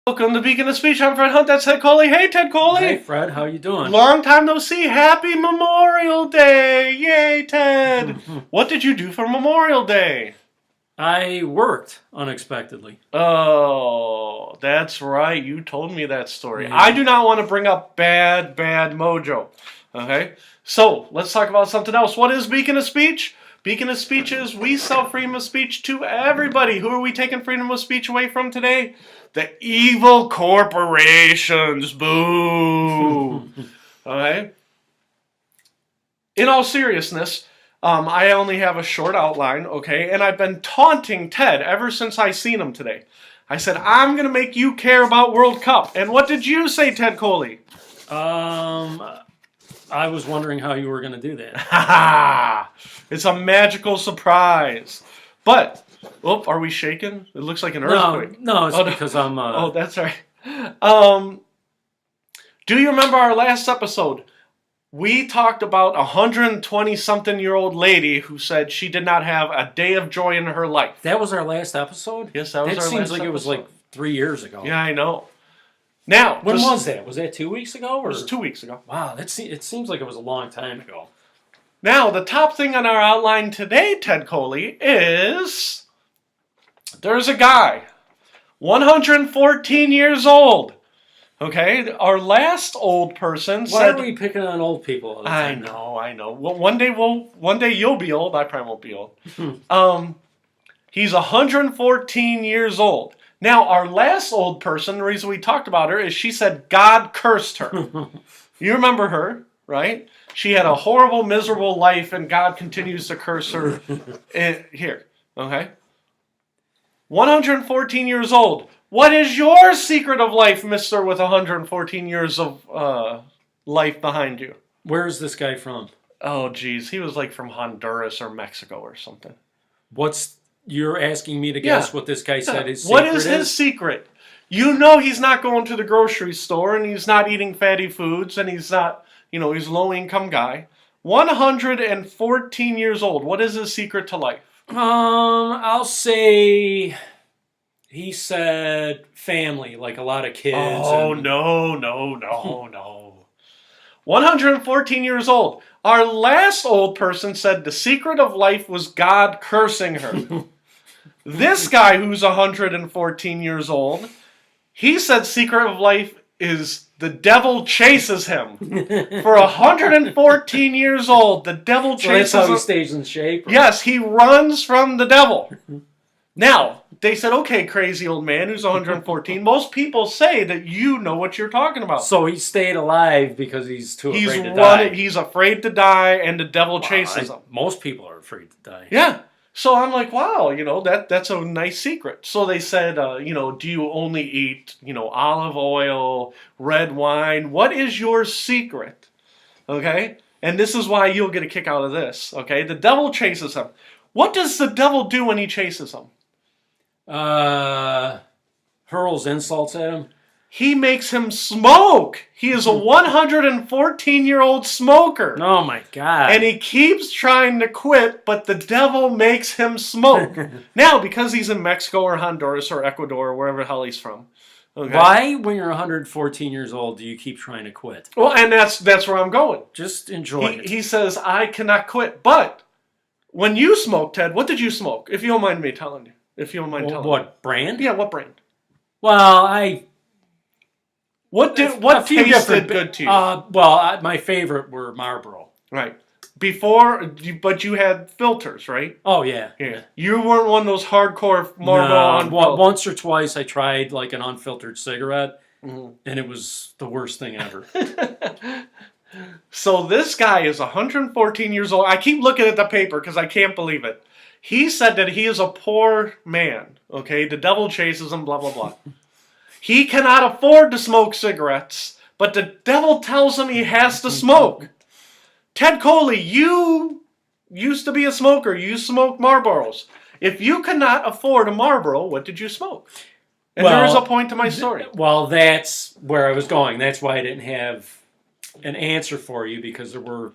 Welcome to Beacon of Speech. I'm Fred Hunt. That's Ted Coley. Hey, Ted Coley. Hey, Fred. How you doing? Long time no see. Happy Memorial Day. Yay, Ted. What did you do for Memorial Day? I worked unexpectedly. Oh, that's right. You told me that story. Yeah. I do not want to bring up bad mojo. Okay? So, let's talk about something else. What is Beacon of Speech? Beacon of Speech is we sell freedom of speech to everybody. Who are we taking freedom of speech away from today? The evil corporations. Boo. Okay? In all seriousness, I only have a short outline, okay? And I've been taunting Ted ever since I seen him today. I said, I'm going to make you care about World Cup. And what did you say, Ted Coley? I was wondering how you were going to do that. Ha ha! It's a magical surprise. But, are we shaking? It looks like an earthquake. No, it's because I'm... Oh, that's right. Do you remember our last episode? We talked about a 120-something-year-old lady who said she did not have a day of joy in her life. That was our last episode? Yes, that was our last episode. That seems like it was like 3 years ago. Yeah, I know. Now, when was that? Was that 2 weeks ago? Or? It was 2 weeks ago. Wow, it seems like it was a long time ago. Now, the top thing on our outline today, Ted Coley, is there's a guy, 114 years old. Okay, our last old person said... Why are we picking on old people all the time? I know. Well, one day you'll be old. I probably won't be old. He's 114 years old. Now, our last old person, the reason we talked about her is she said God cursed her. You remember her, right? She had a horrible, miserable life, and God continues to curse her. Here, okay? 114 years old. What is your secret of life, mister, with 114 years of life behind you? Where is this guy from? Oh, geez. He was like from Honduras or Mexico or something. You're asking me to guess what this guy said his secret What is his secret? You know he's not going to the grocery store, and he's not eating fatty foods, and he's not, he's a low-income guy. 114 years old. What is his secret to life? I'll say he said family, like a lot of kids. Oh, no. 114 years old. Our last old person said the secret of life was God cursing her. This guy who's 114 years old, he said secret of life is the devil chases him. For 114 years old, the devil chases him. That's how he stays in shape? Right? Yes, he runs from the devil. Now, they said, okay, crazy old man who's 114. Most people say that you know what you're talking about. So he stayed alive because he's afraid to die. He's afraid to die, and the devil chases him. Most people are afraid to die. Yeah. So I'm like, wow, that's a nice secret. So they said, do you only eat, olive oil, red wine? What is your secret? Okay? And this is why you'll get a kick out of this. Okay? The devil chases him. What does the devil do when he chases him? Hurls insults at him. He makes him smoke. He is a 114-year-old smoker. Oh, my God. And he keeps trying to quit, but the devil makes him smoke. Now, because he's in Mexico or Honduras or Ecuador or wherever the hell he's from. Okay? Why, when you're 114 years old, do you keep trying to quit? Well, and that's where I'm going. Just enjoy it. He says, I cannot quit. But when you smoke, Ted, what did you smoke? If you don't mind me telling you. If you don't mind telling me. What, brand? Yeah, what brand? Well, What tasted good to you? My favorite were Marlboro. Right. But you had filters, right? Oh, yeah. You weren't one of those hardcore Marlboro. No, once or twice I tried like an unfiltered cigarette, and it was the worst thing ever. So this guy is 114 years old. I keep looking at the paper because I can't believe it. He said that he is a poor man, okay? The devil chases him, blah, blah, blah. He cannot afford to smoke cigarettes, but the devil tells him he has to smoke. Ted Coley, you used to be a smoker. You smoked Marlboros. If you cannot afford a Marlboro, what did you smoke? And there is a point to my story. Well, that's where I was going. That's why I didn't have an answer for you, because there were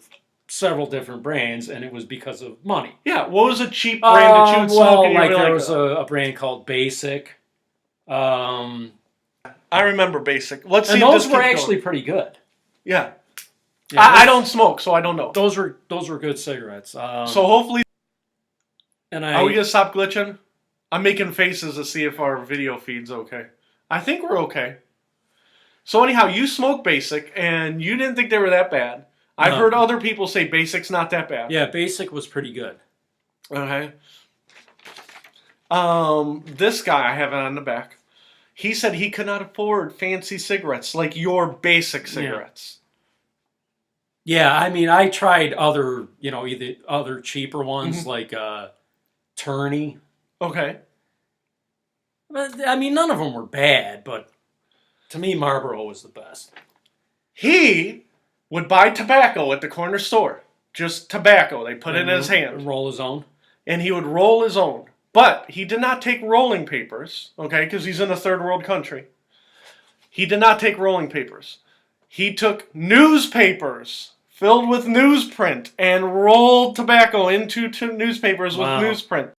several different brands, and it was because of money. Yeah, what was a cheap brand that you would smoke? Well, there was a brand called Basic. I remember Basic. Let's see And if those this were keeps actually going. pretty good. Yeah. Yeah, I don't smoke, so I don't know. Those were good cigarettes. So hopefully, and are we gonna stop glitching? I'm making faces to see if our video feed's okay. I think we're okay. So anyhow, you smoke Basic, and you didn't think they were that bad. I've heard other people say Basic's not that bad. Yeah, Basic was pretty good. Okay. This guy, I have it on the back. He said he could not afford fancy cigarettes like your basic cigarettes. Yeah, I mean, I tried other, either other cheaper ones like Turney. Okay. But, I mean, none of them were bad, but to me, Marlboro was the best. He would buy tobacco at the corner store. Just tobacco. They put it in his hand. Roll his own. And he would roll his own. But he did not take rolling papers, okay, because he's in a third world country. He did not take rolling papers. He took newspapers filled with newsprint and rolled tobacco into newspapers with newsprint.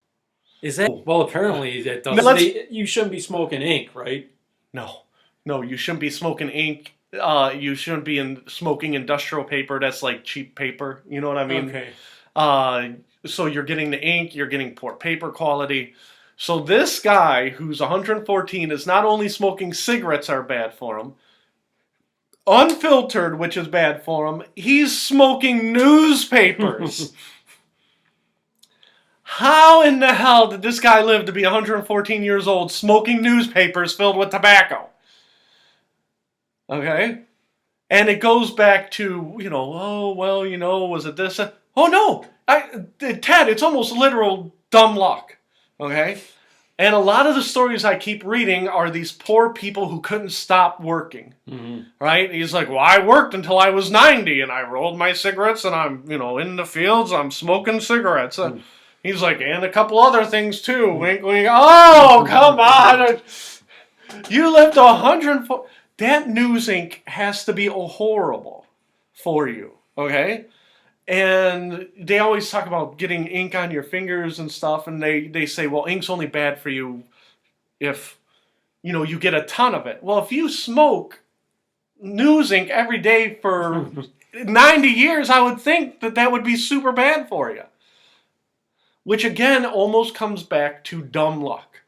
Is that... Well, apparently that doesn't... You shouldn't be smoking ink, right? No, you shouldn't be smoking ink. You shouldn't be smoking industrial paper. That's like cheap paper. You know what I mean? Okay. So you're getting the ink, you're getting poor paper quality. So this guy who's 114 is not only smoking cigarettes are bad for him, unfiltered, which is bad for him, he's smoking newspapers. How in the hell did this guy live to be 114 years old smoking newspapers filled with tobacco? Okay? And it goes back to, was it this? Oh, no. Ted, it's almost literal dumb luck. Okay? And a lot of the stories I keep reading are these poor people who couldn't stop working. Mm-hmm. Right? He's like, well, I worked until I was 90 and I rolled my cigarettes and I'm, in the fields, I'm smoking cigarettes. Mm. He's like, and a couple other things too. Wink, wink. Oh, come on. You lived 104. That news ink has to be horrible for you. Okay? And they always talk about getting ink on your fingers and stuff, and they say, well, ink's only bad for you if, you get a ton of it. Well, if you smoke news ink every day for 90 years, I would think that would be super bad for you. Which, again, almost comes back to dumb luck.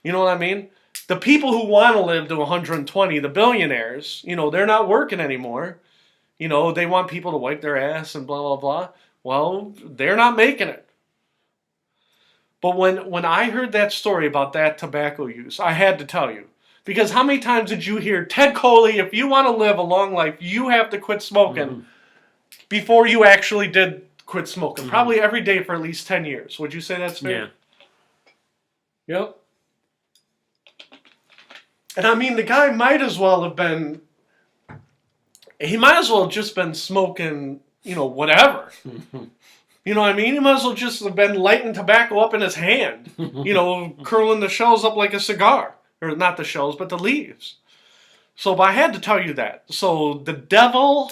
You know what I mean? The people who want to live to 120, the billionaires, they're not working anymore. They want people to wipe their ass and blah, blah, blah. Well, they're not making it. But when I heard that story about that tobacco use, I had to tell you. Because how many times did you hear, Ted Coley, if you want to live a long life, you have to quit smoking before you actually did quit smoking? Mm-hmm. Probably every day for at least 10 years. Would you say that's fair? Yeah. Yep. And I mean, the guy might as well have been... He might as well have just been smoking, whatever. You know what I mean? He might as well just have been lighting tobacco up in his hand. Curling the shells up like a cigar. Or not the shells, but the leaves. But I had to tell you that. So the devil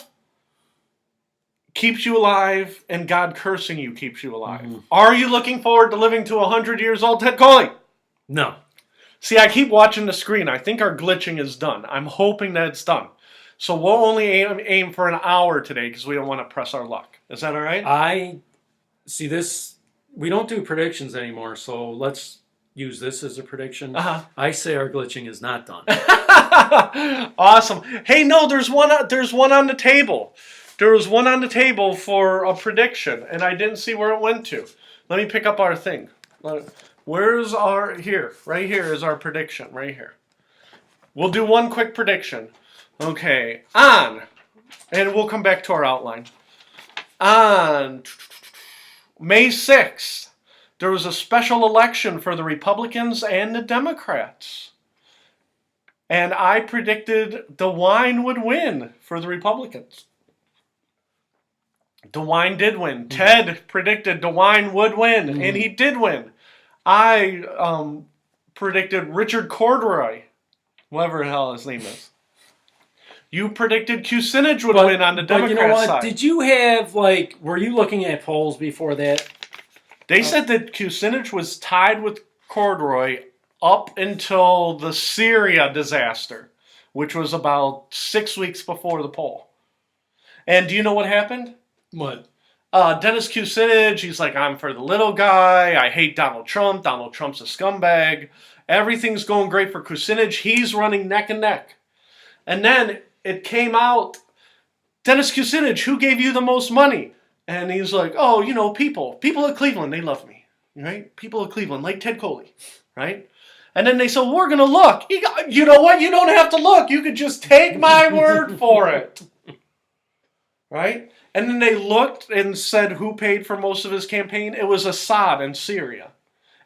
keeps you alive, and God cursing you keeps you alive. Mm-hmm. Are you looking forward to living to 100 years old, Ted Coley? No. See, I keep watching the screen. I think our glitching is done. I'm hoping that it's done. So we'll only aim for an hour today because we don't want to press our luck. Is that all right? I see this. We don't do predictions anymore, so let's use this as a prediction. Uh-huh. I say our glitching is not done. Awesome. Hey, no, there's one on the table. There was one on the table for a prediction, and I didn't see where it went to. Let me pick up our thing. Where's our... Here. Right here is our prediction. Right here. We'll do one quick prediction. Okay. On. And we'll come back to our outline. On May 6th, there was a special election for the Republicans and the Democrats. And I predicted DeWine would win for the Republicans. DeWine did win. Mm-hmm. Ted predicted DeWine would win, mm-hmm. and he did win. I predicted Richard Corduroy, whatever the hell his name is. You predicted Kucinich would win on the Democrat side. Did you have, were you looking at polls before that? They said that Kucinich was tied with Corduroy up until the Syria disaster, which was about 6 weeks before the poll. And do you know what happened? What? Dennis Kucinich, he's like, I'm for the little guy. I hate Donald Trump. Donald Trump's a scumbag. Everything's going great for Kucinich. He's running neck and neck. And then it came out, Dennis Kucinich, who gave you the most money? And he's like, oh, people of Cleveland, they love me, right? People of Cleveland, like Ted Coley, right? And then they said, we're going to look. You know what? You don't have to look. You could just take my word for it, right? And then they looked and said who paid for most of his campaign. It was Assad in Syria.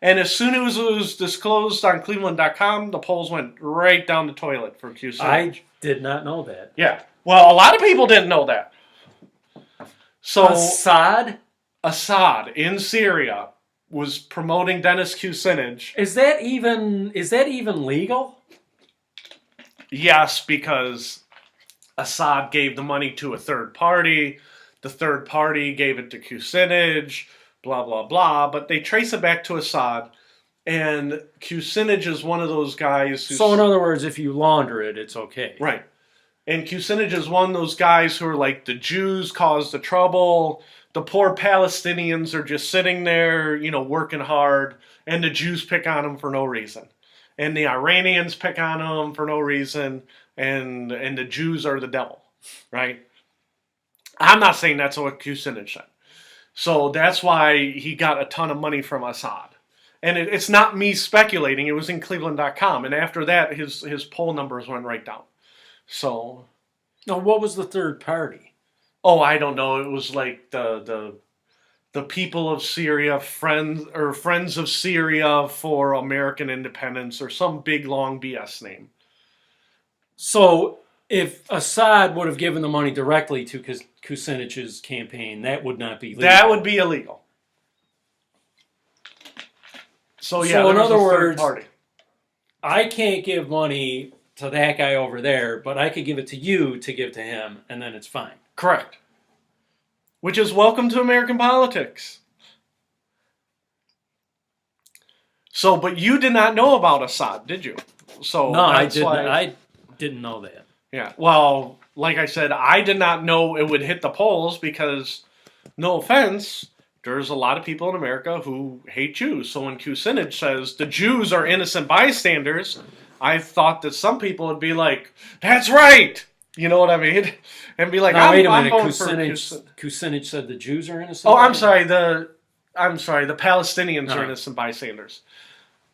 And as soon as it was disclosed on Cleveland.com, the polls went right down the toilet for Kucinich. I did not know that. Yeah. Well, a lot of people didn't know that. So Assad in Syria was promoting Dennis Kucinich. Is that even legal? Yes, because Assad gave the money to a third party. The third party gave it to Kucinich, blah, blah, blah. But they trace it back to Assad. And Kucinich is one of those guys who's... So in other words, if you launder it, it's okay. Right. And Kucinich is one of those guys who are like, the Jews caused the trouble. The poor Palestinians are just sitting there, working hard. And the Jews pick on them for no reason. And the Iranians pick on them for no reason. And the Jews are the devil. Right? I'm not saying that's what Kucinich said. So that's why he got a ton of money from Assad. And it's not me speculating. It was in Cleveland.com. And after that, his poll numbers went right down. So... Now, what was the third party? Oh, I don't know. It was like the people of Syria, Friends of Syria for American Independence, or some big, long BS name. So... if Assad would have given the money directly to Kucinich's campaign, that would not be legal. That would be illegal. So in other words, I can't give money to that guy over there, but I could give it to you to give to him, and then it's fine. Correct. Which is welcome to American politics. So, but you did not know about Assad, did you? So no, I didn't. I didn't know that. Yeah, well, like I said, I did not know it would hit the polls because, no offense, there's a lot of people in America who hate Jews. So when Kucinich says the Jews are innocent bystanders, I thought that some people would be like, that's right! You know what I mean? And be like, now, wait a minute, Kucinich said the Jews are innocent? Oh, I'm sorry, the Palestinians are innocent bystanders.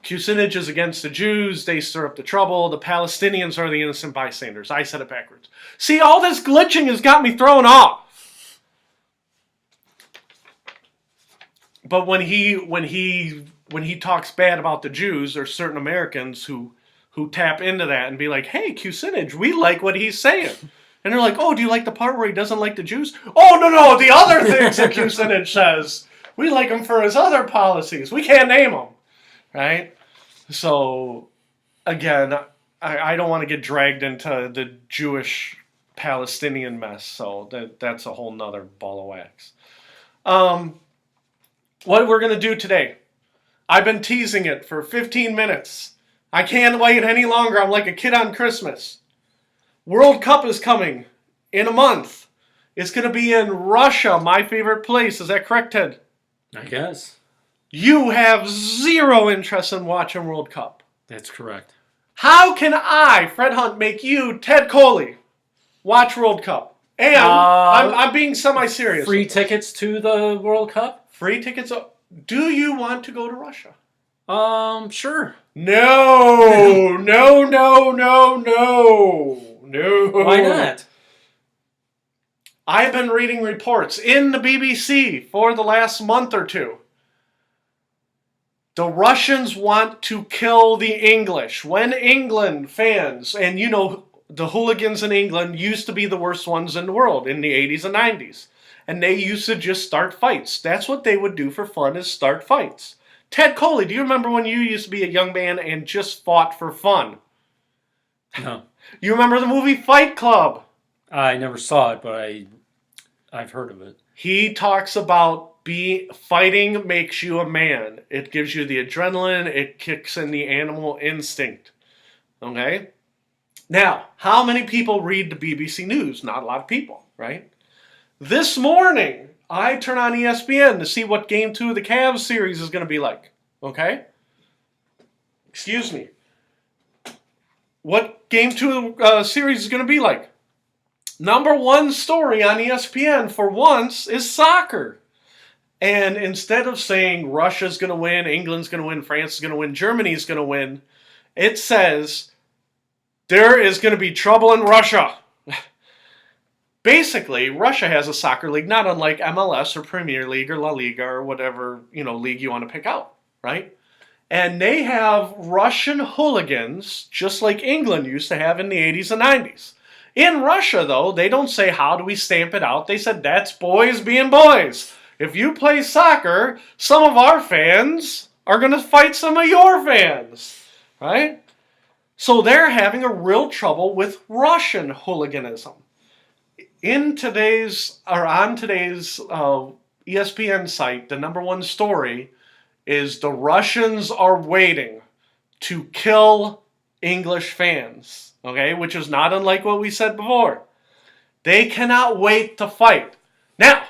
Kucinich is against the Jews. They stir up the trouble. The Palestinians are the innocent bystanders. I said it backwards. See, all this glitching has got me thrown off. But when he talks bad about the Jews, there's certain Americans who tap into that and be like, hey, Kucinich, we like what he's saying. And they're like, oh, do you like the part where he doesn't like the Jews? Oh, no, the other things that Kucinich says. We like him for his other policies. We can't name them. Right? So, again, I don't want to get dragged into the Jewish-Palestinian mess, so that's a whole nother ball of wax. What we're going to do today, I've been teasing it for 15 minutes. I can't wait any longer. I'm like a kid on Christmas. World Cup is coming in a month. It's going to be in Russia, my favorite place. Is that correct, Ted? I guess. You have zero interest in watching World Cup. That's correct. How can I, Fred Hunt, make you, Ted Coley, watch World Cup? And I'm being semi-serious. Free tickets to the World Cup? Free tickets? Do you want to go to Russia? Sure. No. Why not? I've been reading reports in the BBC for the last month or two. The Russians want to kill the English. When England fans, and the hooligans in England used to be the worst ones in the world in the 80s and 90s. And they used to just start fights. That's what they would do for fun, is start fights. Ted Coley, do you remember when you used to be a young man and just fought for fun? No. You remember the movie Fight Club? I never saw it, but I've heard of it. He talks about Fighting makes you a man. It gives you the adrenaline. It kicks in the animal instinct. Okay? Now, how many people read the BBC News? Not a lot of people, right? This morning, I turn on ESPN to see what Game 2 of the Cavs series is going to be like. Okay? Excuse me. What Game 2 series is going to be like. Number one story on ESPN for once is soccer. And instead of saying Russia's going to win, England's going to win, France is going to win, Germany's going to win, it says there is going to be trouble in Russia. Basically, Russia has a soccer league, not unlike MLS or Premier League or La Liga or whatever, league you want to pick out, right? And they have Russian hooligans, just like England used to have in the 80s and 90s. In Russia, though, they don't say, how do we stamp it out? They said, that's boys being boys. If you play soccer, some of our fans are going to fight some of your fans, right? So they're having a real trouble with Russian hooliganism. On today's ESPN site, the number one story is the Russians are waiting to kill English fans, okay? Which is not unlike what we said before. They cannot wait to fight. Now,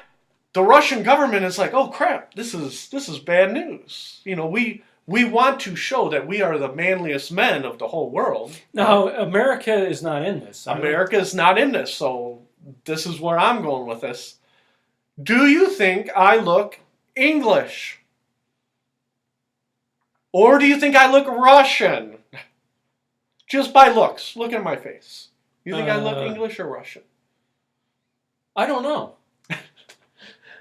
the Russian government is like, oh crap, this is bad news. We want to show that we are the manliest men of the whole world. No, America is not in this. America is not in this, so this is where I'm going with this. Do you think I look English? Or do you think I look Russian? Just by looks. Look at my face. You think I look English or Russian? I don't know.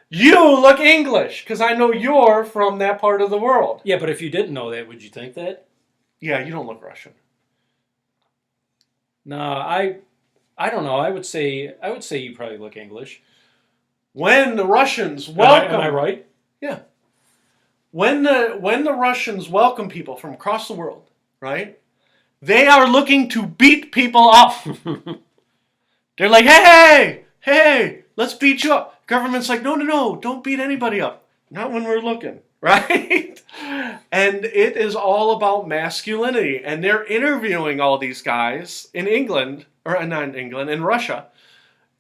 You look English, because I know you're from that part of the world. Yeah, but if you didn't know that, would you think that? Yeah, you don't look Russian. No, I don't know. I would say you probably look English. When the Russians welcome... Am I right? Yeah. When the Russians welcome people from across the world, right? They are looking to beat people up. They're like, hey, let's beat you up. Government's like, no, don't beat anybody up. Not when we're looking, right? And it is all about masculinity. And they're interviewing all these guys in England, or not in England, in Russia.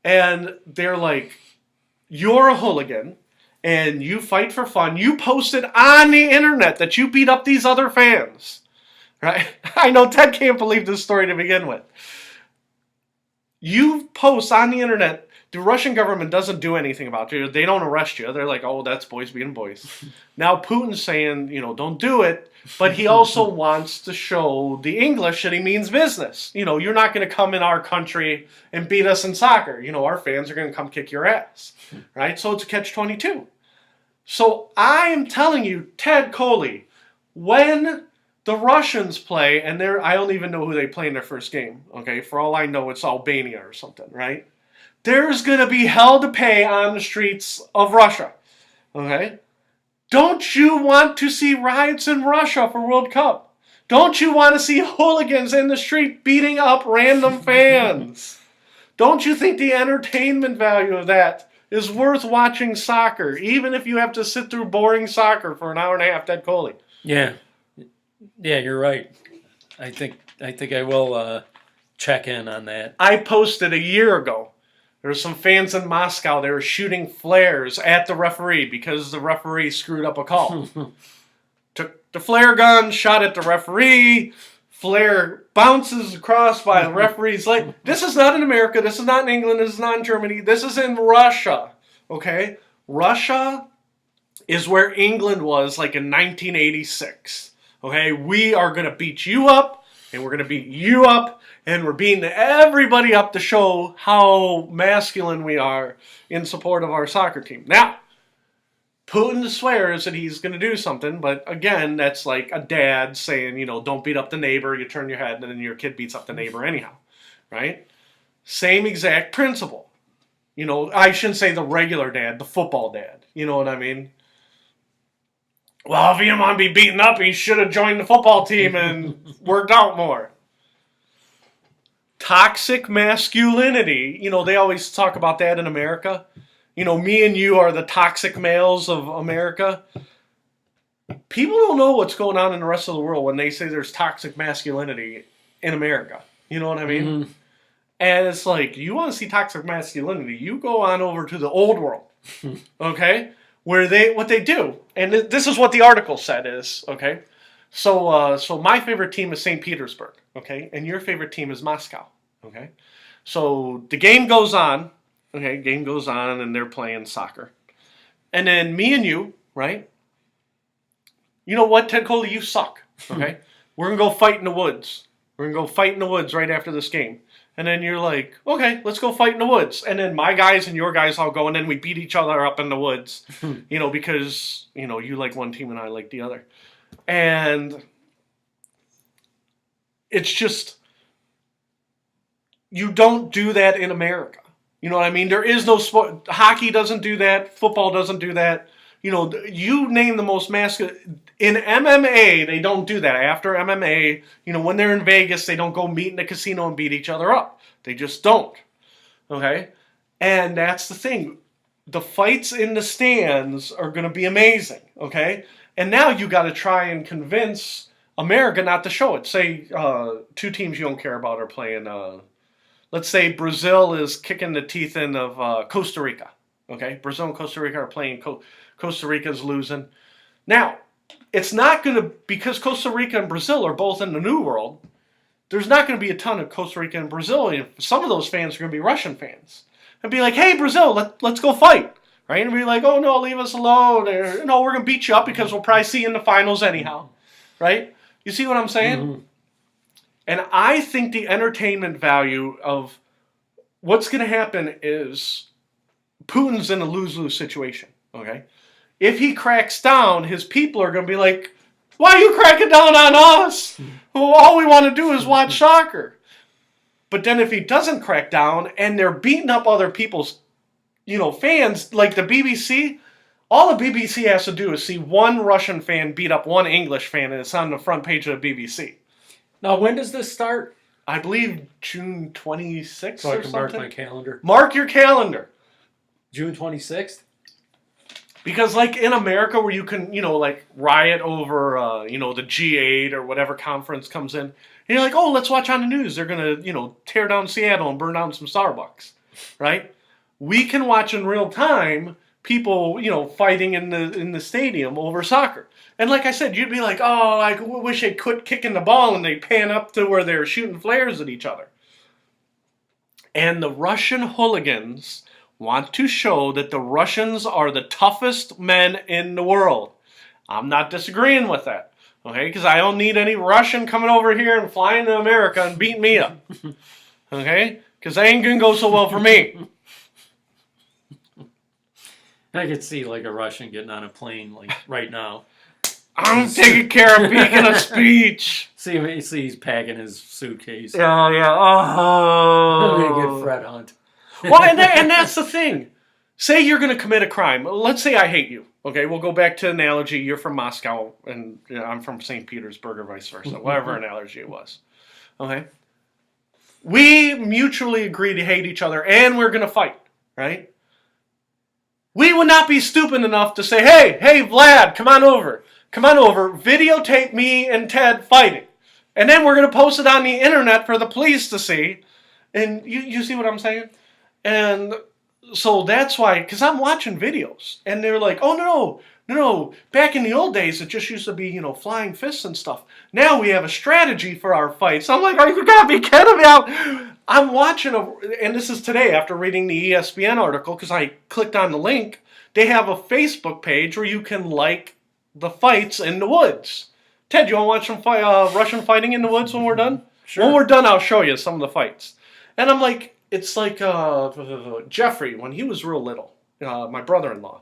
And they're like, you're a hooligan, and you fight for fun. You posted on the internet that you beat up these other fans, right? I know Ted can't believe this story to begin with. You post on the internet. The Russian government doesn't do anything about you. They don't arrest you. They're like, oh, that's boys being boys. Now Putin's saying, don't do it. But he also wants to show the English that he means business. You're not going to come in our country and beat us in soccer. Our fans are going to come kick your ass. Right? So it's a catch-22. So I'm telling you, Ted Coley, when the Russians play, and I don't even know who they play in their first game. Okay? For all I know, it's Albania or something, right? There's going to be hell to pay on the streets of Russia. Okay? Don't you want to see riots in Russia for World Cup? Don't you want to see hooligans in the street beating up random fans? Don't you think the entertainment value of that is worth watching soccer, even if you have to sit through boring soccer for an hour and a half, Ted Coley? Yeah, you're right. I think I will check in on that. I posted a year ago. There were some fans in Moscow. They were shooting flares at the referee because the referee screwed up a call. Took the flare gun, shot at the referee. Flare bounces across by the referee's leg. This is not in America. This is not in England. This is not in Germany. This is in Russia. Okay? Russia is where England was like in 1986. Okay? We are going to beat you up, and we're going to beat you up. And we're beating everybody up to show how masculine we are in support of our soccer team. Now, Putin swears that he's going to do something, but again, that's like a dad saying, don't beat up the neighbor, you turn your head, and then your kid beats up the neighbor anyhow, right? Same exact principle. I shouldn't say the regular dad, the football dad. You know what I mean? Well, if he didn't want to be beaten up, he should have joined the football team and worked out more. Toxic masculinity, they always talk about that in America. me and you are the toxic males of America. People don't know what's going on in the rest of the world when they say there's toxic masculinity in America. You know what I mean? Mm-hmm. And it's like, you want to see toxic masculinity, you go on over to the old world, okay? Where what they do, and this is what the article said is, okay? So my favorite team is St. Petersburg, okay? And your favorite team is Moscow, okay? So the game goes on, okay? Game goes on, and they're playing soccer. And then me and you, right? You know what, Ted Coley, you suck, okay? We're going to go fight in the woods. We're going to go fight in the woods right after this game. And then you're like, okay, let's go fight in the woods. And then my guys and your guys all go, and then we beat each other up in the woods, because, you like one team and I like the other. And it's just, you don't do that in America. You know what I mean? There is no sport. Hockey doesn't do that. Football doesn't do that. You name the most masculine. In MMA, they don't do that. After MMA, when they're in Vegas, they don't go meet in the casino and beat each other up. They just don't. Okay? And that's the thing. The fights in the stands are going to be amazing. Okay? And now you got to try and convince America not to show it. Say two teams you don't care about are playing. Let's say Brazil is kicking the teeth in of Costa Rica. Okay? Brazil and Costa Rica are playing. Costa Rica's losing. Now, it's not going to, because Costa Rica and Brazil are both in the New World, there's not going to be a ton of Costa Rica and Brazil. Some of those fans are going to be Russian fans. And be like, hey, Brazil, let's go fight. Right? And be like, oh, no, leave us alone. Or, no, we're going to beat you up because we'll probably see you in the finals anyhow. Right? You see what I'm saying? Mm-hmm. And I think the entertainment value of what's going to happen is Putin's in a lose-lose situation. Okay? If he cracks down, his people are going to be like, why are you cracking down on us? Well, all we want to do is watch soccer. But then if he doesn't crack down and they're beating up other people's, fans, like the BBC, all the BBC has to do is see one Russian fan beat up one English fan, and it's on the front page of the BBC. Now, when does this start? I believe June 26th so I can something. mark my calendar. Mark your calendar. June 26th? Because, like, in America where you can, riot over, the G8 or whatever conference comes in, and you're like, oh, let's watch on the news. They're going to, tear down Seattle and burn down some Starbucks, right? We can watch in real time people, fighting in the stadium over soccer. And like I said, you'd be like, oh, I wish they quit kicking the ball, and they pan up to where they're shooting flares at each other. And the Russian hooligans want to show that the Russians are the toughest men in the world. I'm not disagreeing with that, okay? Because I don't need any Russian coming over here and flying to America and beating me up, okay? Because that ain't going to go so well for me. I could see, like, a Russian getting on a plane, like, right now. I'm taking care of being a speech. See, he's packing his suitcase. Yeah. Oh. I'm going to get Fred Hunt. Well, and that's the thing. Say you're going to commit a crime. Let's say I hate you. Okay, we'll go back to analogy. You're from Moscow, and I'm from St. Petersburg, or vice versa. Whatever analogy it was. Okay? We mutually agree to hate each other, and we're going to fight. Right? We would not be stupid enough to say, hey, Vlad, come on over. Come on over. Videotape me and Ted fighting. And then we're going to post it on the internet for the police to see. And you see what I'm saying? And so that's why, because I'm watching videos, and they're like, oh, no, back in the old days, it just used to be, flying fists and stuff. Now we have a strategy for our fights. I'm like, you gotta be kidding me. I'm watching, and this is today after reading the ESPN article, because I clicked on the link. They have a Facebook page where you can like the fights in the woods. Ted, you want to watch some Russian fighting in the woods when we're done? Sure. When we're done, I'll show you some of the fights. And I'm like, it's like Jeffrey, when he was real little, my brother-in-law.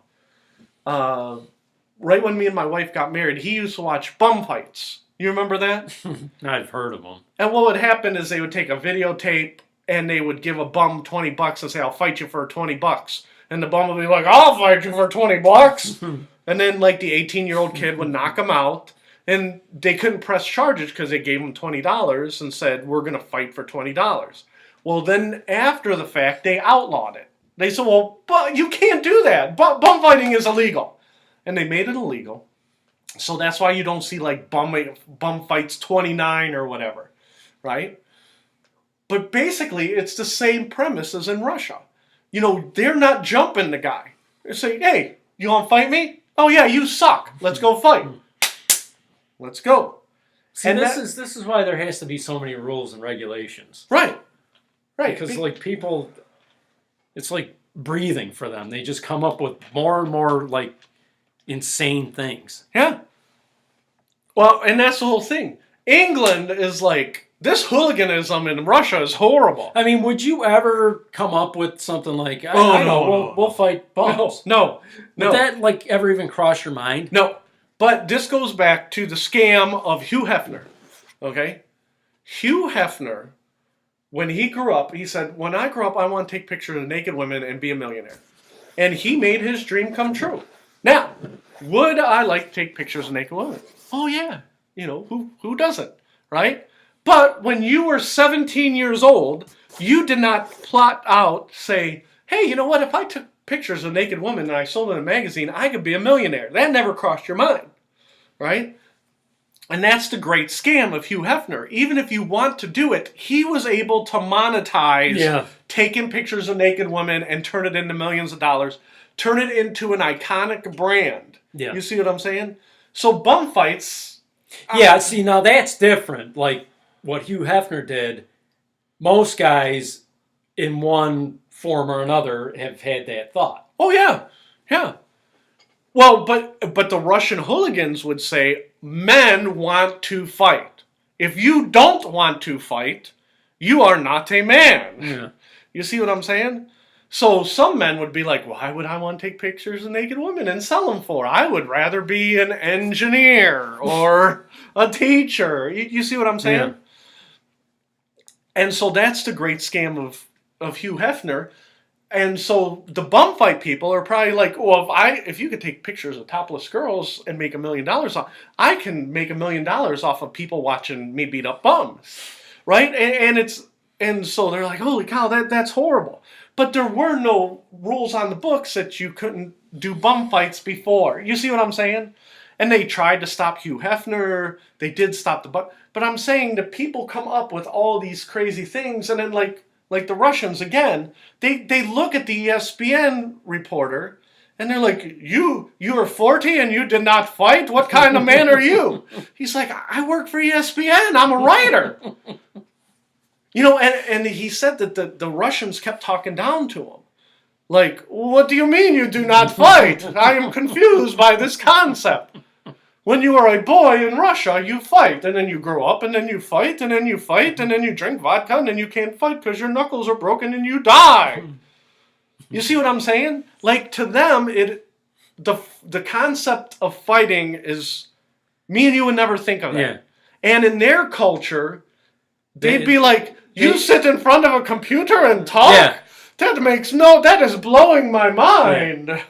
Right when me and my wife got married, he used to watch bum fights. You remember that? I've heard of them. And what would happen is they would take a videotape and they would give a bum $20 and say, I'll fight you for $20. And the bum would be like, I'll fight you for $20. And then like the 18-year-old kid would knock him out. And they couldn't press charges because they gave him $20 and said, we're going to fight for $20. Well, then after the fact, they outlawed it. They said, well, but you can't do that. Bum fighting is illegal. And they made it illegal. So that's why you don't see like bum fights 29 or whatever, right? But basically, it's the same premise as in Russia. They're not jumping the guy. They're saying, hey, you want to fight me? Oh, yeah, you suck. Let's go fight. Let's go. See, and this is why there has to be so many rules and regulations. Right. Because like people, it's like breathing for them. They just come up with more and more like insane things. Yeah. Well, and that's the whole thing. England is like, this hooliganism in Russia is horrible. I mean, would you ever come up with something like, we'll fight bums? No. Would that like ever even cross your mind? No. But this goes back to the scam of Hugh Hefner. Okay? Hugh Hefner, when he grew up, he said, when I grow up, I want to take pictures of naked women and be a millionaire. And he made his dream come true. Now, would I like to take pictures of naked women? Oh, yeah. Who doesn't? Right? But when you were 17 years old, you did not plot out, say, hey, you know what? If I took pictures of naked women and I sold them in a magazine, I could be a millionaire. That never crossed your mind. Right? And that's the great scam of Hugh Hefner. Even if you want to do it, he was able to monetize taking pictures of naked women and turn it into millions of dollars, turn it into an iconic brand. Yeah. You see what I'm saying? So bum fights. Yeah, see, now that's different. Like what Hugh Hefner did, most guys in one form or another have had that thought. Oh, yeah. Yeah. Well, but the Russian hooligans would say, men want to fight. If you don't want to fight, you are not a man. Yeah. You see what I'm saying? So some men would be like, why would I want to take pictures of naked women and sell them for? I would rather be an engineer or a teacher. You see what I'm saying? Yeah. And so that's the great scam of Hugh Hefner. And so the bum fight people are probably like, well, if you could take pictures of topless girls and make $1 million off, I can make $1 million off of people watching me beat up bums, right? And so they're like, holy cow, that's horrible. But there were no rules on the books that you couldn't do bum fights before. You see what I'm saying? And they tried to stop Hugh Hefner. They did stop the bum. But I'm saying that people come up with all these crazy things, and then like the Russians, again, they look at the ESPN reporter, and they're like, you are 40 and you did not fight? What kind of man are you? He's like, I work for ESPN. I'm a writer. And he said that the Russians kept talking down to him. Like, what do you mean you do not fight? I am confused by this concept. When you are a boy in Russia, you fight, and then you grow up, and then you fight, and then you fight, and then you drink vodka, and then you can't fight because your knuckles are broken and you die. You see what I'm saying? Like, to them, the concept of fighting is, me and you would never think of that. Yeah. And in their culture, they'd be like, you sit in front of a computer and talk? Yeah. That is blowing my mind. Yeah.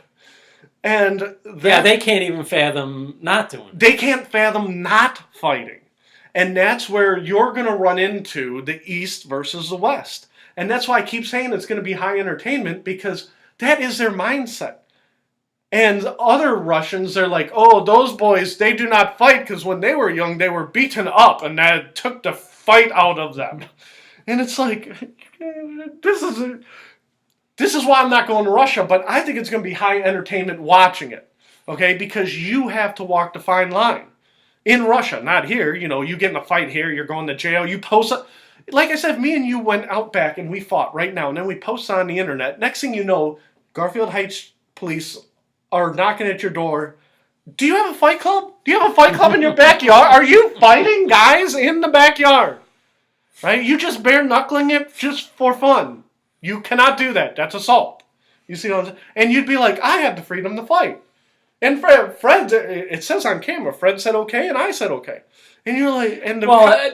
And they can't even fathom not doing it. They can't fathom not fighting. And that's where you're going to run into the East versus the West. And that's why I keep saying it's going to be high entertainment, because that is their mindset. And other Russians, they're like, oh, those boys, they do not fight because when they were young, they were beaten up and that took the fight out of them. And it's like, this is why I'm not going to Russia, but I think it's going to be high entertainment watching it, okay? Because you have to walk the fine line. In Russia, not here. You get in a fight here, you're going to jail, you post it. Like I said, me and you went out back and we fought right now, and then we post on the internet. Next thing you know, Garfield Heights police are knocking at your door. Do you have a fight club? Do you have a fight club in your backyard? Are you fighting guys in the backyard? Right? You just bare knuckling it just for fun. You cannot do that. That's assault. You see what I'm saying? And you'd be like, I have the freedom to fight. And Fred, it says on camera, Fred said okay, and I said okay. And you're like,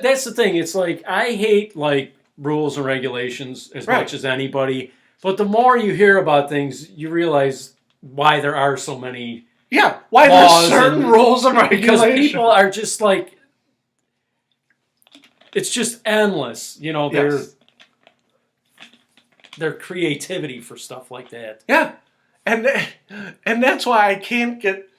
that's the thing. It's like, I hate like rules and regulations as much as anybody. But the more you hear about things, you realize why there are so many. Yeah, why there's certain rules and regulations. Because people are just like, it's just endless. their creativity for stuff like that. Yeah. And that's why I can't get...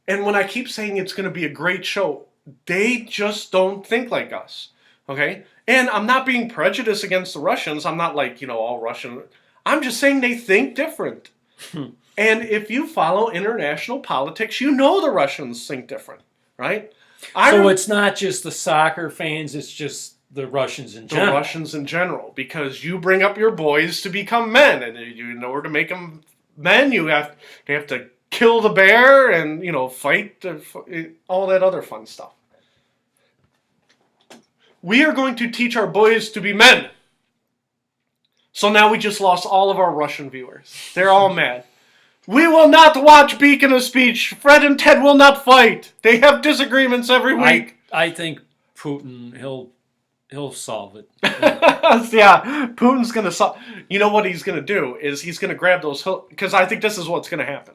And when I keep saying it's going to be a great show, they just don't think like us. Okay? And I'm not being prejudiced against the Russians. I'm not like, all Russian. I'm just saying they think different. And if you follow international politics, you know the Russians think different, right? So it's not just the soccer fans, it's just the Russians in general. The Russians in general, because you bring up your boys to become men, and in order to make them men, they have to kill the bear and fight all that other fun stuff. We are going to teach our boys to be men. So now we just lost all of our Russian viewers. They're all mad. We will not watch Beacon of Speech. Fred and Ted will not fight. They have disagreements every week. I think Putin, he'll solve it. Yeah, Putin's going to solve... You know what he's going to do is he's going to grab those... Because I think this is what's going to happen.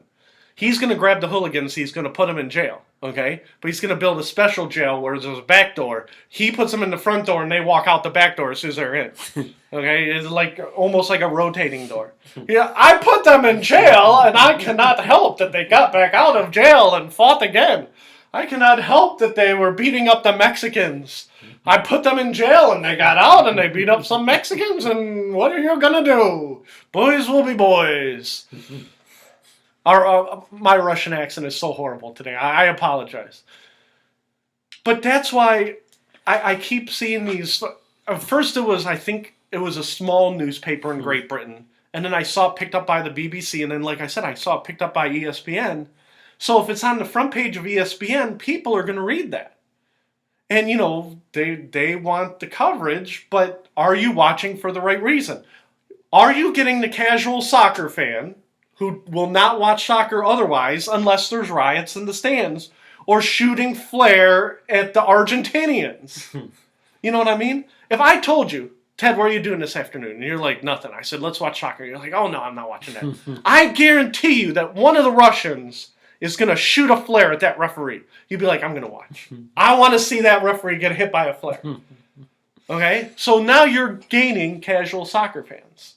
He's going to grab the hooligans. He's going to put them in jail. Okay? But he's going to build a special jail where there's a back door. He puts them in the front door and they walk out the back door as soon as they're in. Okay? It's almost like a rotating door. Yeah, I put them in jail and I cannot help that they got back out of jail and fought again. I cannot help that they were beating up the Mexicans. I put them in jail and they got out and they beat up some Mexicans, and what are you going to do? Boys will be boys. My Russian accent is so horrible today. I apologize. But that's why I keep seeing these. First I think it was a small newspaper in Great Britain. And then I saw it picked up by the BBC. And then, like I said, I saw it picked up by ESPN. So if it's on the front page of ESPN, people are going to read that. And, they want the coverage. But are you watching for the right reason? Are you getting the casual soccer fan who will not watch soccer otherwise unless there's riots in the stands, or shooting flair at the Argentinians? You know what I mean? If I told you, Ted, what are you doing this afternoon? And you're like, nothing. I said, let's watch soccer. You're like, oh, no, I'm not watching that. I guarantee you that one of the Russians is going to shoot a flare at that referee. You'd be like, I'm going to watch. I want to see that referee get hit by a flare. Okay? So now you're gaining casual soccer fans.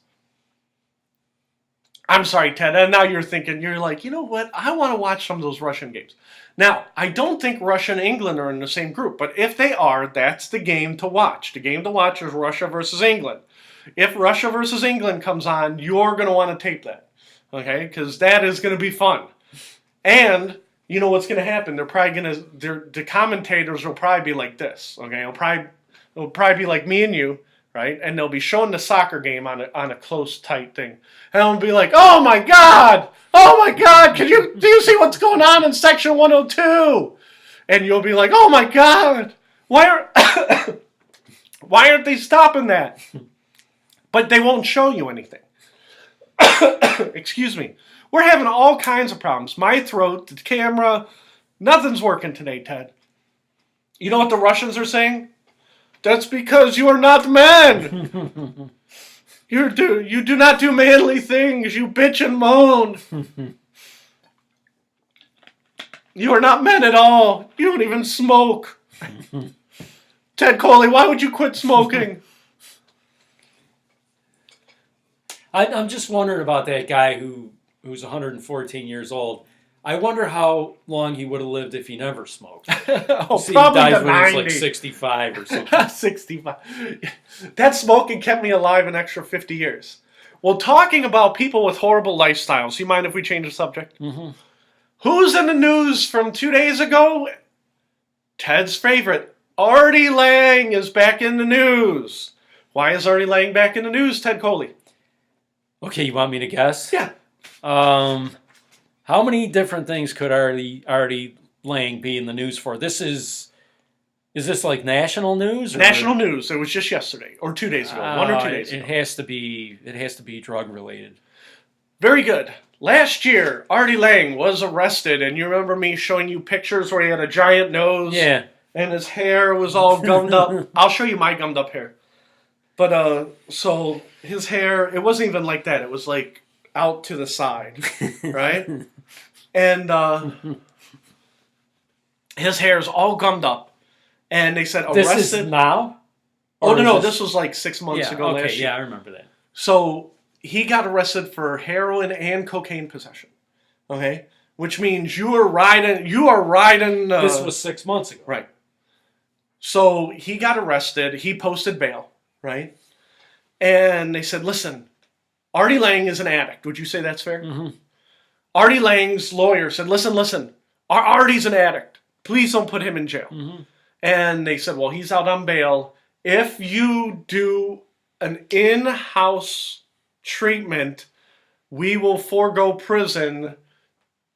I'm sorry, Ted. And now you're like, you know what? I want to watch some of those Russian games. Now, I don't think Russia and England are in the same group, but if they are, that's the game to watch. The game to watch is Russia versus England. If Russia versus England comes on, you're going to want to tape that, okay? Because that is going to be fun. And you know what's going to happen? They're probably going to, the commentators will probably be like this, okay? It'll probably be like me and you. Right? And they'll be showing the soccer game on a close, tight thing. And I'll be like, oh my God! Oh my God! Do you see what's going on in section 102? And you'll be like, oh my God! Why aren't they stopping that? But they won't show you anything. Excuse me. We're having all kinds of problems. My throat, the camera, nothing's working today, Ted. You know what the Russians are saying? That's because you are not men. You do not do manly things. You bitch and moan. You are not men at all. You don't even smoke. Ted Coley, why would you quit smoking? I'm just wondering about that guy who's 114 years old. I wonder how long he would have lived if he never smoked. Probably he dies the when he was 90s. like 65 or something. 65. That smoking kept me alive an extra 50 years. Well, talking about people with horrible lifestyles, you mind if we change the subject? Mm-hmm. Who's in the news from 2 days ago? Ted's favorite, Artie Lange is back in the news. Why is Artie Lange back in the news, Ted Coley? Okay, you want me to guess? Yeah. How many different things could Artie Lange be in the news for? Is this like national news? Or? National news. It was just yesterday or 2 days ago. 1 or 2 days ago. It has to be drug related. Very good. Last year, Artie Lange was arrested, and you remember me showing you pictures where he had a giant nose? Yeah. And his hair was all gummed up. I'll show you my gummed up hair. But, so his hair, it wasn't even like that. It was like out to the side, right? And his hair's all gummed up. And they said arrested. This is now? Oh, no, this was like 6 months ago okay, last year. Yeah, I remember that. So he got arrested for heroin and cocaine possession. Okay, which means you are riding. This was 6 months ago. Right. So he got arrested. He posted bail. Right. And they said, "Listen, Artie Lange is an addict. Would you say that's fair?" Mm-hmm. Artie Lange's lawyer said, "Listen. Artie's an addict. Please don't put him in jail." Mm-hmm. And they said, "Well, he's out on bail. If you do an in-house treatment, we will forego prison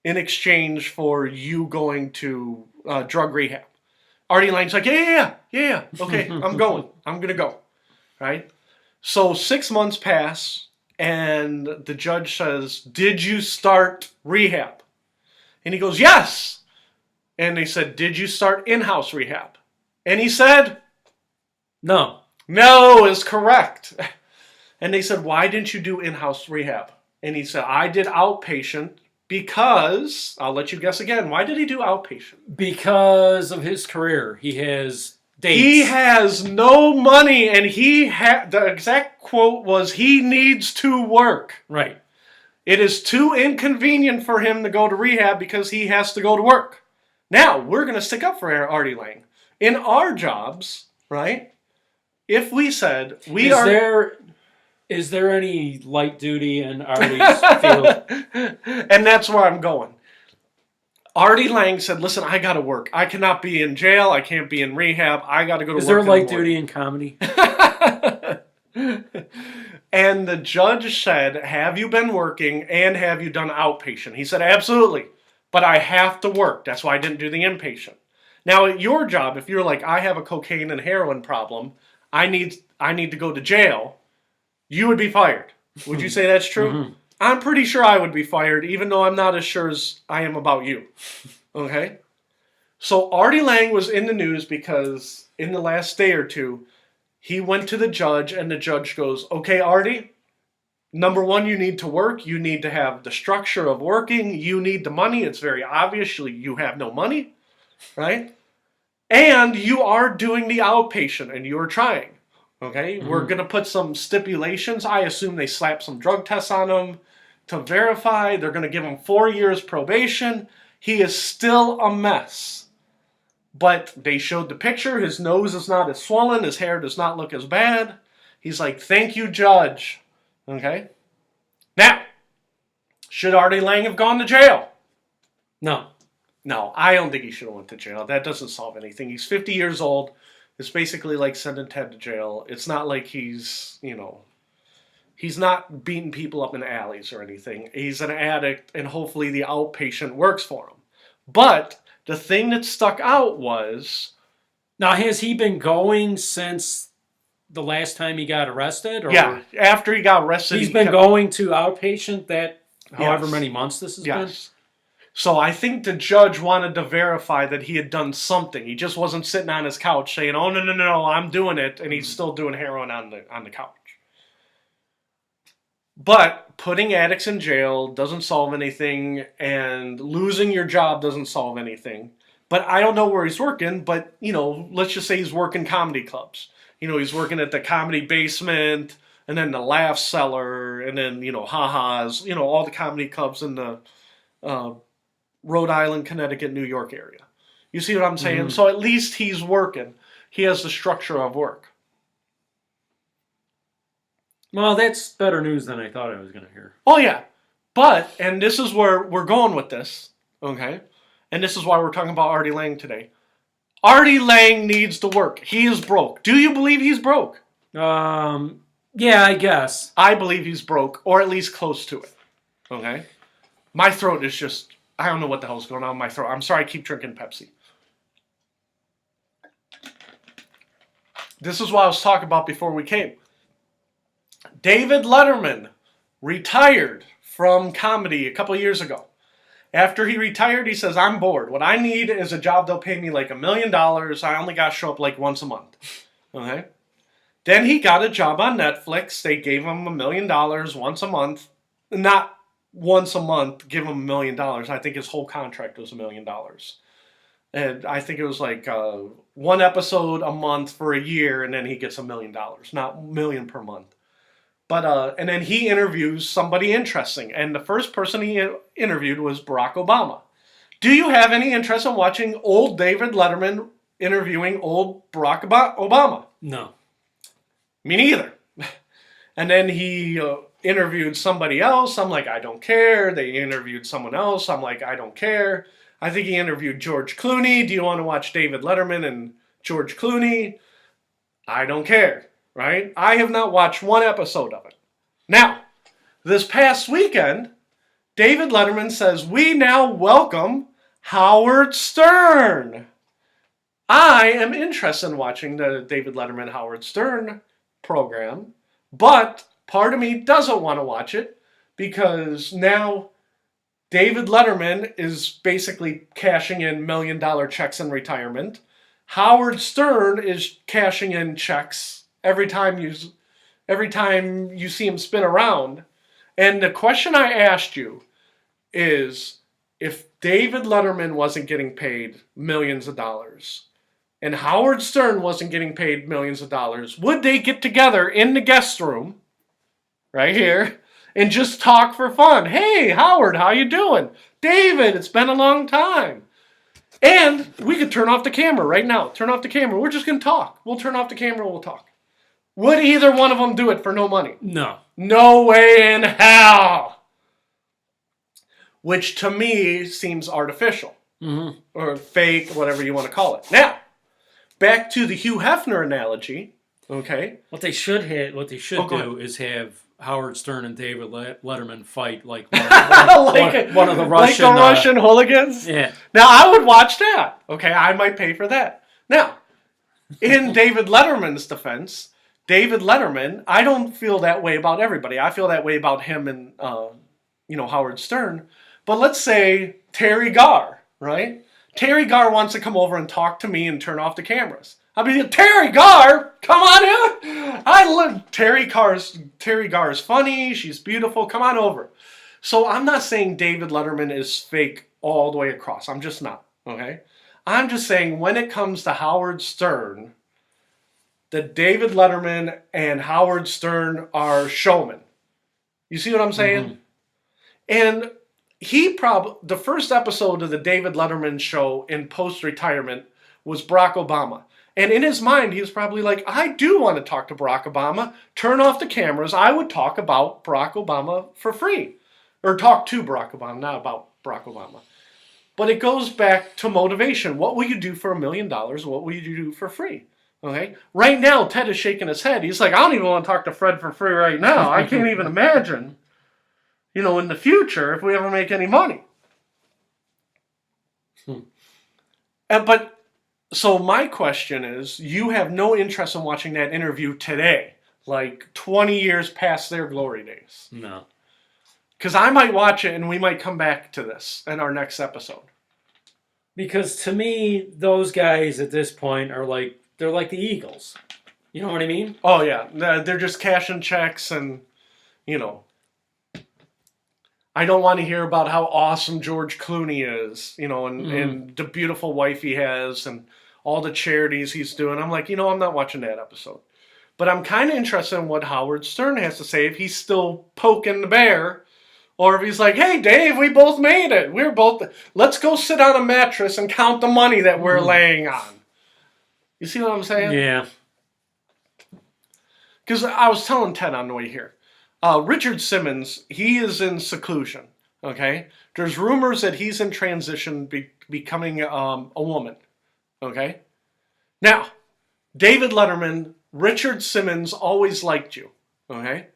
in exchange for you going to drug rehab." Artie Lange's like, yeah. Okay, I'm going. I'm going to go. Right? So 6 months pass, and the judge says, "Did you start rehab?" And he goes, "Yes." And they said, "Did you start in-house rehab?" And he said, No. "No is correct." And they said, "Why didn't you do in-house rehab?" And he said, "I did outpatient because," I'll let you guess again, why did he do outpatient? Because of his career. He has dates. He has no money, and the exact quote was, "He needs to work." Right. It is too inconvenient for him to go to rehab because he has to go to work. Now, we're going to stick up for Artie Lange. In our jobs, right, if we said Is there any light duty in Artie's field? And that's where I'm going. Artie Lange said, "Listen, I got to work. I cannot be in jail. I can't be in rehab. I got to go to work." Is there in the light morning." duty in comedy? And the judge said, "Have you been working and have you done outpatient?" He said, "Absolutely, but I have to work. That's why I didn't do the inpatient." Now, at your job, if you're like, "I have a cocaine and heroin problem, I need to go to jail," you would be fired. Would you say that's true? Mm-hmm. I'm pretty sure I would be fired, even though I'm not as sure as I am about you. Okay? So Artie Lange was in the news because in the last day or two, he went to the judge, and the judge goes, "Okay, Artie, number one, you need to work. You need to have the structure of working. You need the money. It's very obvious you have no money, right? And you are doing the outpatient, and you are trying. Okay? Mm-hmm. We're going to put some stipulations. I assume they slap some drug tests on him to verify. They're going to give him 4 years probation. He is still a mess. But they showed the picture. His nose is not as swollen. His hair does not look as bad. He's like, "Thank you, judge." Okay? Now, should Artie Lange have gone to jail? No. No, I don't think he should have went to jail. That doesn't solve anything. He's 50 years old. It's basically like sending Ted to jail. It's not like he's not beating people up in alleys or anything. He's an addict, and hopefully the outpatient works for him. But the thing that stuck out was... Now, has he been going since the last time he got arrested? Or yeah, after he got arrested... He's been going to outpatient however Yes. many months this has been? So I think the judge wanted to verify that he had done something. He just wasn't sitting on his couch saying, "Oh, no, I'm doing it," and he's still doing heroin on the couch. But putting addicts in jail doesn't solve anything, and losing your job doesn't solve anything. But I don't know where he's working, but, let's just say he's working comedy clubs. He's working at the Comedy Basement, and then the Laugh Cellar, and then, Ha-Ha's, all the comedy clubs in the Rhode Island, Connecticut, New York area. You see what I'm saying? Mm-hmm. So at least he's working. He has the structure of work. Well, that's better news than I thought I was going to hear. Oh, yeah. But, and this is where we're going with this, okay? And this is why we're talking about Artie Lange today. Artie Lange needs to work. He is broke. Do you believe he's broke? Yeah, I guess. I believe he's broke, or at least close to it, okay? My throat is just... I don't know what the hell's going on in my throat. I'm sorry I keep drinking Pepsi. This is what I was talking about before we came. David Letterman retired from comedy a couple of years ago. After he retired, he says, "I'm bored. What I need is a job that'll pay me like $1 million. I only got to show up like once a month." Okay? Then he got a job on Netflix. They gave him $1 million once a month. Not once a month, give him $1 million. I think his whole contract was $1 million. And I think it was like one episode a month for a year, and then he gets $1 million, not $1 million per month. But and then he interviews somebody interesting, and the first person he interviewed was Barack Obama. Do you have any interest in watching old David Letterman interviewing old Barack Obama? No. Me neither. And then he interviewed somebody else. I'm like, I don't care. They interviewed someone else. I'm like, I don't care. I think he interviewed George Clooney. Do you want to watch David Letterman and George Clooney? I don't care, right? I have not watched one episode of it. Now, this past weekend, David Letterman says, we now welcome Howard Stern. I am interested in watching the David Letterman Howard Stern program, but part of me doesn't want to watch it because now David Letterman is basically cashing in $1 million checks in retirement. Howard Stern is cashing in checks every time you see him spin around. And the question I asked you is, if David Letterman wasn't getting paid millions of dollars and Howard Stern wasn't getting paid millions of dollars, would they get together in the guest room right here and just talk for fun? Hey, Howard, how you doing? David, it's been a long time. And we could turn off the camera right now. Turn off the camera. We're just going to talk. We'll turn off the camera. We'll talk. Would either one of them do it for no money? No. No way in hell. Which to me seems artificial. Mm-hmm. Or fake, whatever you want to call it. Now, back to the Hugh Hefner analogy. Okay. What they should do is have Howard Stern and David Letterman fight like one of the Russian... Like the Russian hooligans? Yeah. Now, I would watch that. Okay, I might pay for that. Now, in David Letterman's defense, David Letterman, I don't feel that way about everybody. I feel that way about him and, Howard Stern. But let's say Terry Garr, right? Terry Garr wants to come over and talk to me and turn off the cameras. I mean, Terry Garr, come on in. I love Terry Garr is funny. She's beautiful. Come on over. So I'm not saying David Letterman is fake all the way across. I'm just not. Okay. I'm just saying when it comes to Howard Stern, that David Letterman and Howard Stern are showmen. You see what I'm saying? Mm-hmm. And the first episode of the David Letterman show in post-retirement was Barack Obama. And in his mind, he was probably like, I do want to talk to Barack Obama. Turn off the cameras. I would talk about Barack Obama for free. Or talk to Barack Obama, not about Barack Obama. But it goes back to motivation. What will you do for $1 million? What will you do for free? Okay. Right now, Ted is shaking his head. He's like, I don't even want to talk to Fred for free right now. I can't even imagine, in the future, if we ever make any money. So my question is, you have no interest in watching that interview today, like 20 years past their glory days. No. Because I might watch it and we might come back to this in our next episode. Because to me, those guys at this point they're like the Eagles. You know what I mean? Oh, yeah. They're just cashing checks and, I don't want to hear about how awesome George Clooney is, and the beautiful wife he has and all the charities he's doing. I'm like, I'm not watching that episode. But I'm kind of interested in what Howard Stern has to say, if he's still poking the bear, or if he's like, hey, Dave, we both made it. Let's go sit on a mattress and count the money that we're laying on. You see what I'm saying? Yeah. Because I was telling Ted on the way here. Richard Simmons, he is in seclusion, okay? There's rumors that he's in transition, becoming a woman, okay? Now, David Letterman, Richard Simmons always liked you, okay?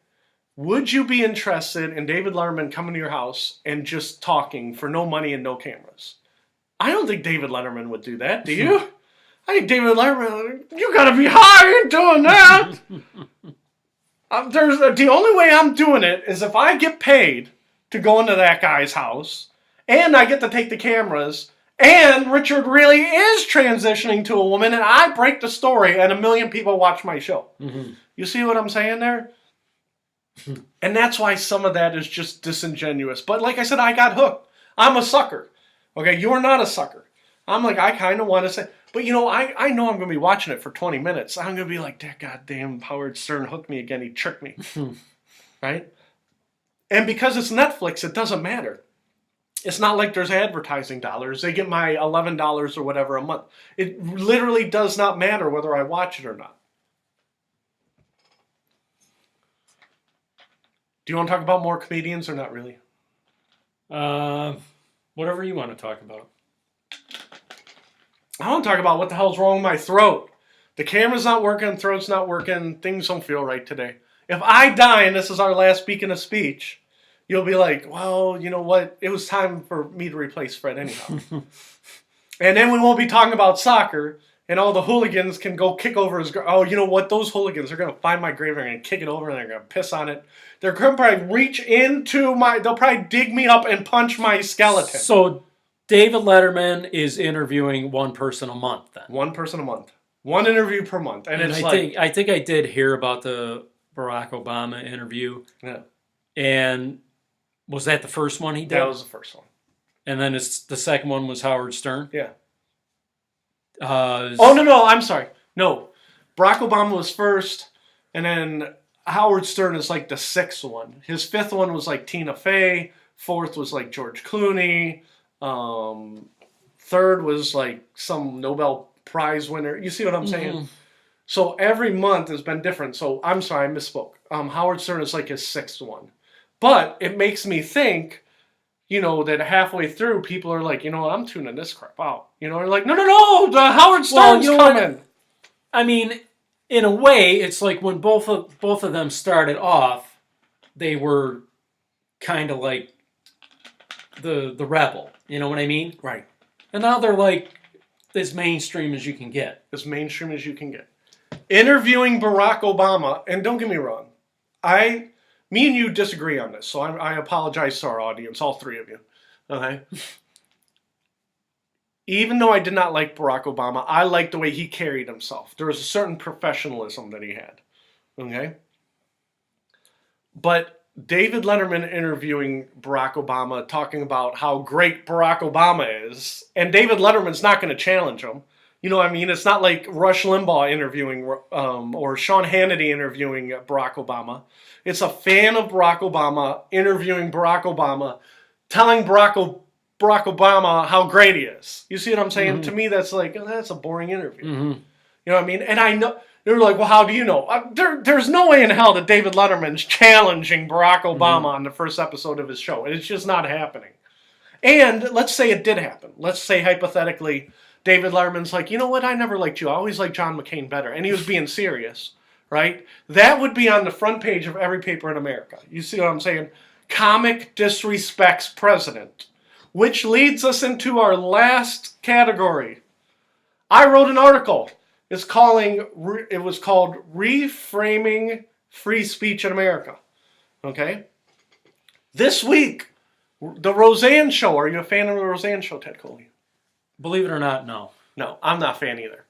Would you be interested in David Letterman coming to your house and just talking for no money and no cameras? I don't think David Letterman would do that, do you? I think David Letterman, you gotta be high, you ain't doing that. The only way I'm doing it is if I get paid to go into that guy's house, and I get to take the cameras, and Richard really is transitioning to a woman, and I break the story, and 1 million people watch my show. Mm-hmm. You see what I'm saying there? And that's why some of that is just disingenuous. But like I said, I got hooked. I'm a sucker. Okay, you're not a sucker. I'm like, I kind of want to say... But, I know I'm going to be watching it for 20 minutes. I'm going to be like, that goddamn Howard Stern hooked me again. He tricked me. right? And because it's Netflix, it doesn't matter. It's not like there's advertising dollars. They get my $11 or whatever a month. It literally does not matter whether I watch it or not. Do you want to talk about more comedians or not really? Whatever you want to talk about. I want to talk about what the hell's wrong with my throat. The camera's not working, throat's not working, things don't feel right today. If I die and this is our last Speaking of Speech, you'll be like, well, you know what? It was time for me to replace Fred anyhow. And then we won't be talking about soccer, and all the hooligans can go kick over his... Oh, you know what? Those hooligans are going to find my grave, they're going to kick it over, and they're going to piss on it. They're going to probably reach into my... They'll probably dig me up and punch my skeleton. So David Letterman is interviewing one person a month then? One person a month. One interview per month. And it's I think I did hear about the Barack Obama interview. Yeah. And was that the first one he did? That was the first one. And then the second one was Howard Stern? Yeah. No, I'm sorry. No. Barack Obama was first, and then Howard Stern is like the sixth one. His fifth one was like Tina Fey. Fourth was like George Clooney. Third was like some Nobel Prize winner. You see what I'm saying? Mm-hmm. So every month has been different. So I'm sorry, I misspoke. Howard Stern is like his sixth one. But it makes me think, you know, that halfway through, people are like, you know what, I'm tuning this crap out. You know, they're like, no, the Howard Stern's coming. I mean, in a way, it's like when both of them started off, they were kind of like the rebel. You know what I mean? Right. And now they're like as mainstream as you can get. As mainstream as you can get. Interviewing Barack Obama, and don't get me wrong, me and you disagree on this, so I apologize to our audience, all three of you. Okay? Even though I did not like Barack Obama, I liked the way he carried himself. There was a certain professionalism that he had. Okay? But David Letterman interviewing Barack Obama, talking about how great Barack Obama is, and David Letterman's not going to challenge him. You know what I mean? It's not like Rush Limbaugh interviewing or Sean Hannity interviewing Barack Obama. It's a fan of Barack Obama interviewing Barack Obama, telling Barack Obama how great he is. You see what I'm saying? Mm-hmm. To me, that's like, that's a boring interview. Mm-hmm. You know what I mean? And I know, they're like, well, how do you know? There's no way in hell that David Letterman's challenging Barack Obama on the first episode of his show. It's just not happening. And let's say it did happen. Let's say, hypothetically, David Letterman's like, you know what? I never liked you. I always liked John McCain better. And he was being serious, right? That would be on the front page of every paper in America. You see what I'm saying? Comic disrespects president. Which leads us into our last category. I wrote an article. It was called Reframing Free Speech in America. Okay? This week, the Roseanne Show. Are you a fan of the Roseanne Show, Ted Coley? Believe it or not, no. No, I'm not a fan either.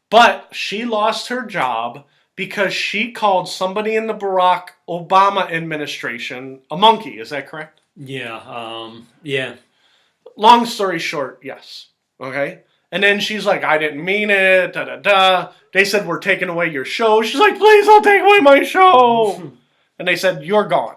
But she lost her job because she called somebody in the Barack Obama administration a monkey. Is that correct? Yeah. Yeah. Long story short, yes. Okay? And then she's like, I didn't mean it, da-da-da. They said, we're taking away your show. She's like, please don't take away my show. And they said, you're gone.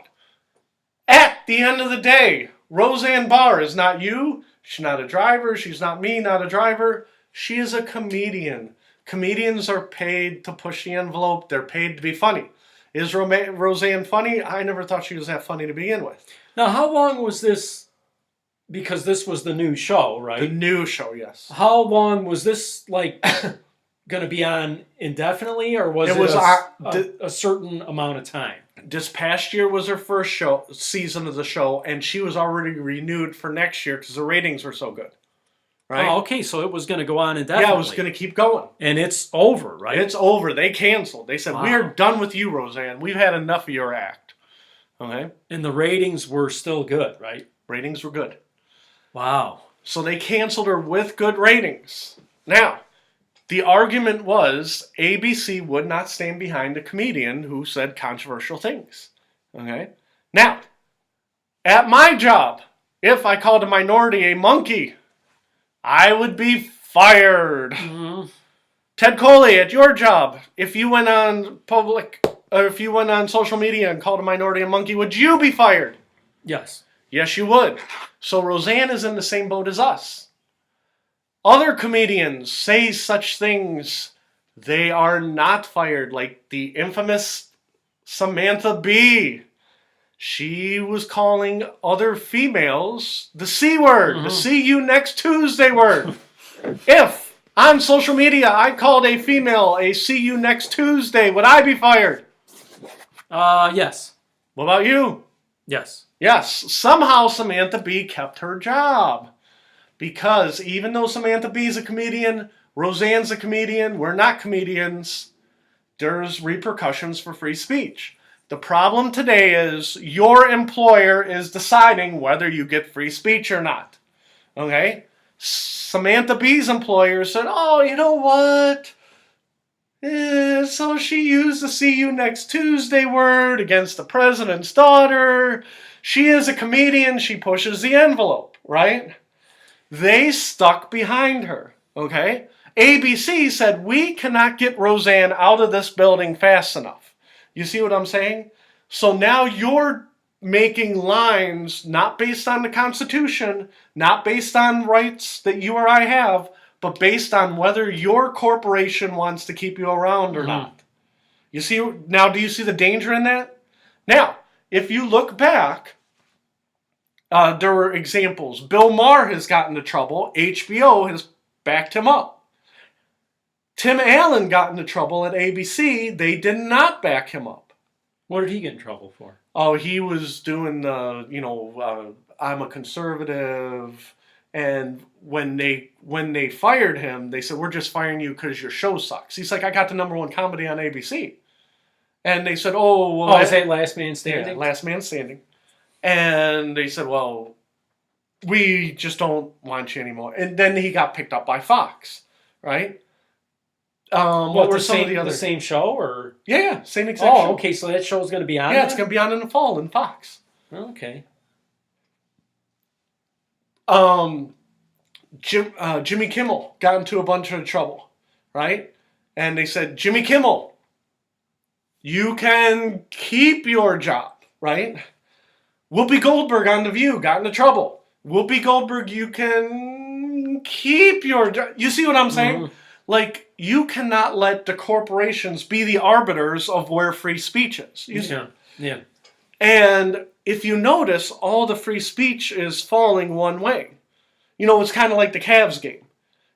At the end of the day, Roseanne Barr is not you. She's not a driver. She's not me, not a driver. She is a comedian. Comedians are paid to push the envelope. They're paid to be funny. Is Roseanne funny? I never thought she was that funny to begin with. Now, how long was this? Because this was the new show, right? The new show, yes. How long was this, like, going to be on indefinitely, or was it a certain amount of time? This past year was her first season of the show, and she was already renewed for next year because the ratings were so good. Right? Oh, okay, so it was going to go on indefinitely. Yeah, it was going to keep going. And it's over, right? It's over. They canceled. They said, we are done with you, Roseanne. We've had enough of your act. Okay? And the ratings were still good, right? Ratings were good. Wow. So they canceled her with good ratings. Now, the argument was ABC would not stand behind a comedian who said controversial things. Okay? Now, at my job, if I called a minority a monkey, I would be fired. Mm-hmm. Ted Coley, at your job, if you went on public if you went on social media and called a minority a monkey, would you be fired? Yes. Yes, you would. So Roseanne is in the same boat as us. Other comedians say such things. They are not fired, like the infamous Samantha Bee. She was calling other females the C word, the see you next Tuesday word. If on social media I called a female a see you next Tuesday, would I be fired? Yes. What about you? Yes. Yes. Somehow Samantha Bee kept her job. Because even though Samantha Bee is a comedian, Roseanne's a comedian, we're not comedians, there's repercussions for free speech. The problem today is your employer is deciding whether you get free speech or not. Okay? Samantha Bee's employer said, oh, you know what? So she used the see you next Tuesday word against the president's daughter. She is a comedian. She pushes the envelope, right? They stuck behind her, okay? ABC said, we cannot get Roseanne out of this building fast enough. You see what I'm saying? So now you're making lines not based on the Constitution, not based on rights that you or I have, but based on whether your corporation wants to keep you around or not. You see, now do you see the danger in that? Now, if you look back, there were examples. Bill Maher has gotten into trouble. HBO has backed him up. Tim Allen got into trouble at ABC. They did not back him up. What did he get in trouble for? Oh, he was doing the, I'm a conservative. And when they fired him, they said, we're just firing you because your show sucks. He's like, I got the #1 comedy on ABC. And they said, oh, well. Is that Last Man Standing? Yeah, Last Man Standing. And they said, well, we just don't want you anymore. And then he got picked up by Fox, right? What were some of the other? The same show, or? Yeah, same exact show. Oh, okay, so that show's going to be on? Yeah, it's going to be on in the fall in Fox. Okay. Jimmy Kimmel got into a bunch of trouble, right? And they said, Jimmy Kimmel, you can keep your job, right? Whoopi Goldberg on The View got into trouble. Whoopi Goldberg, you can keep your job. You see what I'm saying? Mm-hmm. Like, you cannot let the corporations be the arbiters of where free speech is. Yeah. And if you notice, all the free speech is falling one way. You know, it's kind of like the Cavs game.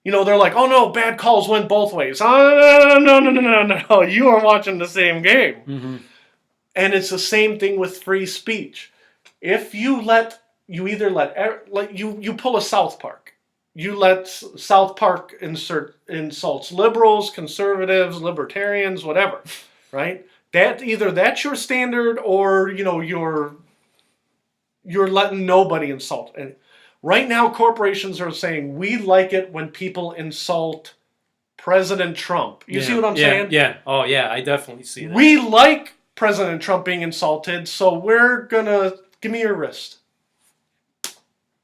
You know, they're like, oh no, bad calls went both ways. Oh, no. You are watching the same game. Mm-hmm. And it's the same thing with free speech. If you you pull a South Park. You let South Park insults liberals, conservatives, libertarians, whatever, right? That's your standard, or you're letting nobody insult. And right now, corporations are saying we like it when people insult President Trump. You see what I'm saying? Yeah. Oh yeah, I definitely see that. We like President Trump being insulted, so we're gonna give me your wrist.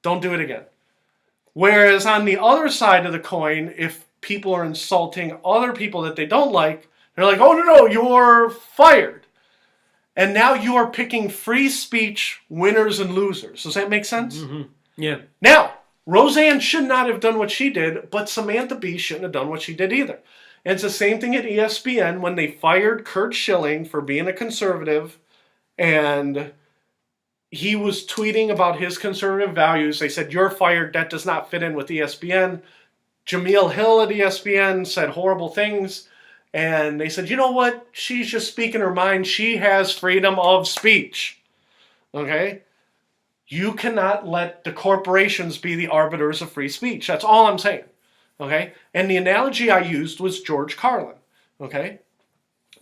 Don't do it again. Whereas on the other side of the coin, if people are insulting other people that they don't like, they're like, oh, no, you're fired. And now you are picking free speech winners and losers. Does that make sense? Mm-hmm. Yeah. Now, Roseanne should not have done what she did, but Samantha Bee shouldn't have done what she did either. And it's the same thing at ESPN when they fired Kurt Schilling for being a conservative, and he was tweeting about his conservative values. They said, you're fired. That does not fit in with ESPN. Jameel Hill at ESPN said horrible things. And they said, you know what? She's just speaking her mind. She has freedom of speech. Okay? You cannot let the corporations be the arbiters of free speech. That's all I'm saying. Okay? And the analogy I used was George Carlin. Okay?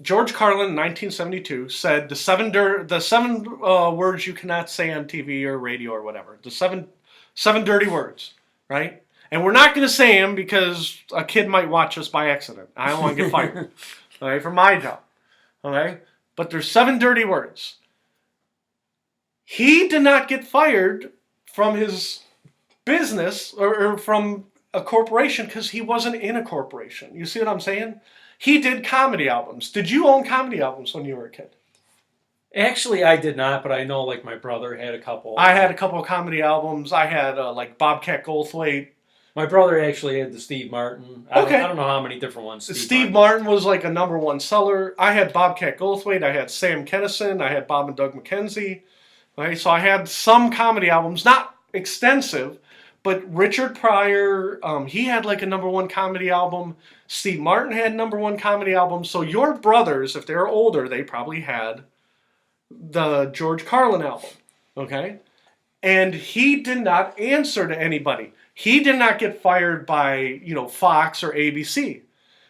George Carlin in 1972 said the seven words you cannot say on TV or radio or whatever. The seven dirty words, right? And we're not going to say them because a kid might watch us by accident. I don't want to get fired, all right, for my job, okay? But there's 7 dirty words. He did not get fired from his business or from a corporation because he wasn't in a corporation. You see what I'm saying? He did comedy albums. Did you own comedy albums when you were a kid? Actually, I did not, but I know like my brother had a couple. I had a couple of comedy albums. I had like Bobcat Goldthwait. My brother actually had the Steve Martin. I don't know how many different ones. Steve Martin was like a #1 seller. I had Bobcat Goldthwait. I had Sam Kinison. I had Bob and Doug McKenzie. Okay, so I had some comedy albums, not extensive, but Richard Pryor, he had like a #1 comedy album. Steve Martin had #1 comedy album. So your brothers, if they're older, they probably had the George Carlin album. Okay? And he did not answer to anybody. He did not get fired by, Fox or ABC.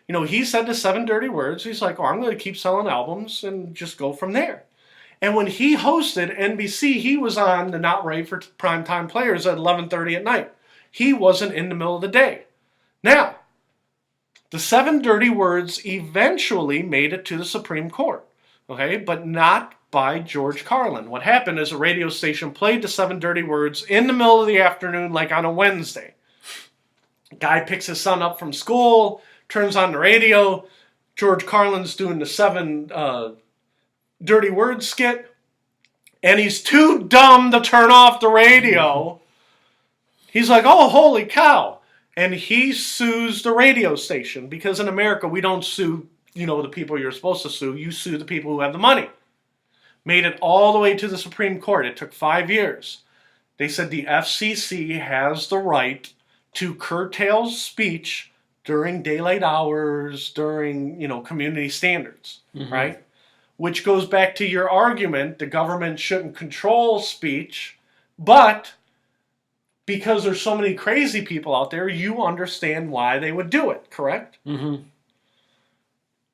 He said the 7 dirty words. He's like, I'm going to keep selling albums and just go from there. And when he hosted NBC, he was on the Not Right for Primetime Players at 11:30 at night. He wasn't in the middle of the day. Now, the 7 dirty words eventually made it to the Supreme Court. Okay, but not by George Carlin. What happened is a radio station played the 7 dirty words in the middle of the afternoon, like on a Wednesday. Guy picks his son up from school, turns on the radio. George Carlin's doing the 7 dirty words skit, and he's too dumb to turn off the radio. He's like, oh, holy cow. And he sues the radio station, because in America, we don't sue, the people you're supposed to sue. You sue the people who have the money. Made it all the way to the Supreme Court. It took 5 years. They said the FCC has the right to curtail speech during daylight hours, during, community standards, right? Which goes back to your argument, the government shouldn't control speech, but because there's so many crazy people out there, you understand why they would do it, correct? Mm-hmm.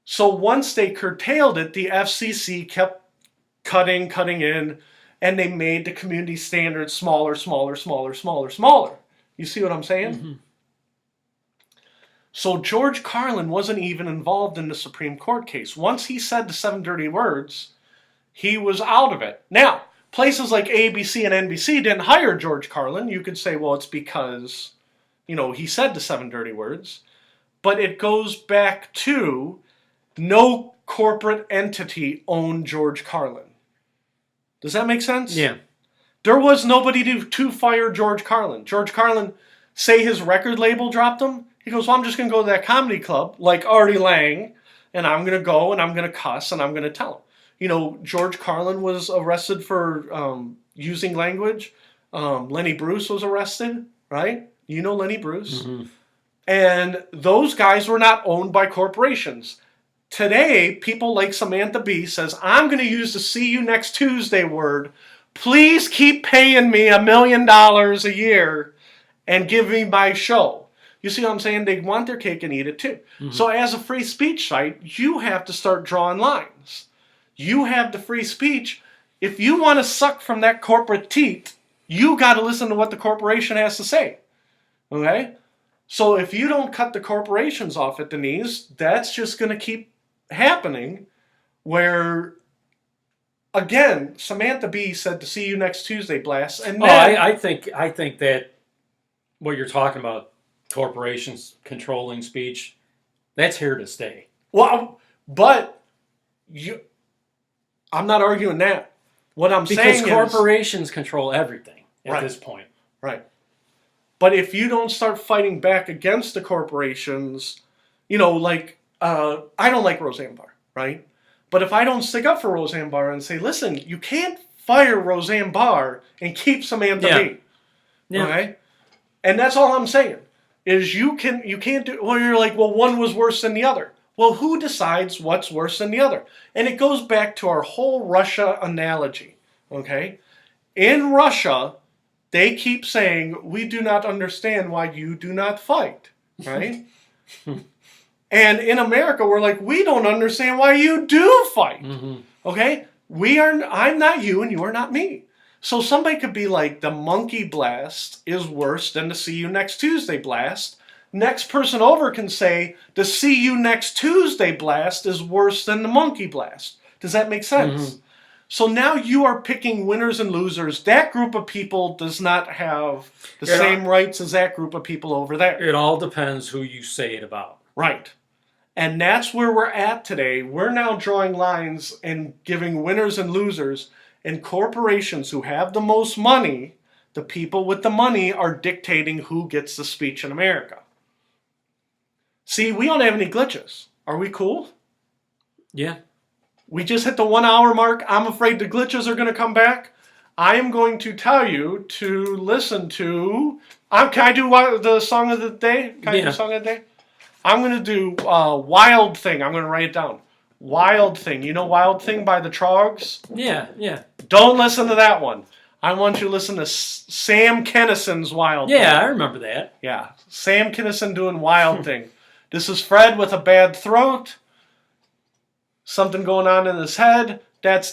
So once they curtailed it, the FCC kept cutting in, and they made the community standards smaller. You see what I'm saying? Mm-hmm. So George Carlin wasn't even involved in the Supreme Court case. Once he said the 7 dirty words, he was out of it. Now, places like ABC and NBC didn't hire George Carlin. You could say, well, it's because, he said the 7 dirty words. But it goes back to no corporate entity owned George Carlin. Does that make sense? Yeah. There was nobody to fire George Carlin. George Carlin, say his record label dropped him. He goes, well, I'm just going to go to that comedy club like Artie Lange, and I'm going to go and I'm going to cuss and I'm going to tell him. George Carlin was arrested for using language. Lenny Bruce was arrested, right? Lenny Bruce. Mm-hmm. And those guys were not owned by corporations. Today, people like Samantha Bee says, I'm going to use the see you next Tuesday word. Please keep paying me $1 million a year and give me my show. You see what I'm saying? They want their cake and eat it too. Mm-hmm. So as a free speech site, you have to start drawing lines. You have the free speech. If you want to suck from that corporate teat, you got to listen to what the corporation has to say. Okay? So if you don't cut the corporations off at the knees, that's just going to keep happening, where again, Samantha Bee said to see you next Tuesday blast, and then, I think that what you're talking about, corporations controlling speech, that's here to stay. Well, but I'm not arguing that. What I'm saying is, because corporations control everything at this point. Right. But if you don't start fighting back against the corporations, I don't like Roseanne Barr, right? But if I don't stick up for Roseanne Barr and say, listen, you can't fire Roseanne Barr and keep Samantha Bee. Yeah. Okay? And that's all I'm saying. Is you can't do, well, you're like, well, one was worse than the other. Well, who decides what's worse than the other? And it goes back to our whole Russia analogy. Okay? In Russia, they keep saying, we do not understand why you do not fight. Right? And in America, we're like, we don't understand why you do fight. Mm-hmm. Okay? I'm not you and you are not me. So somebody could be like, the monkey blast is worse than the see you next Tuesday blast. Next person over can say, the see you next Tuesday blast is worse than the monkey blast. Does that make sense? Mm-hmm. So now you are picking winners and losers. That group of people does not have the same rights as that group of people over there. It all depends who you say it about. Right. And that's where we're at today. We're now drawing lines and giving winners and losers. And corporations who have the most money, the people with the money, are dictating who gets the speech in America. See, we don't have any glitches. Are we cool? Yeah. We just hit the 1 hour mark. I'm afraid the glitches are going to come back. I am going to tell you to listen to... can I do the song of the day? Can I do the song of the day? I'm going to do Wild Thing. I'm going to write it down. Wild Thing. You know Wild Thing by the Trogs? Yeah, yeah. Don't listen to that one. I want you to listen to Sam Kinison's Wild Thing. Yeah, I remember that. Yeah. Sam Kinison doing Wild Thing. This is Fred with a bad throat. Something going on in his head. That's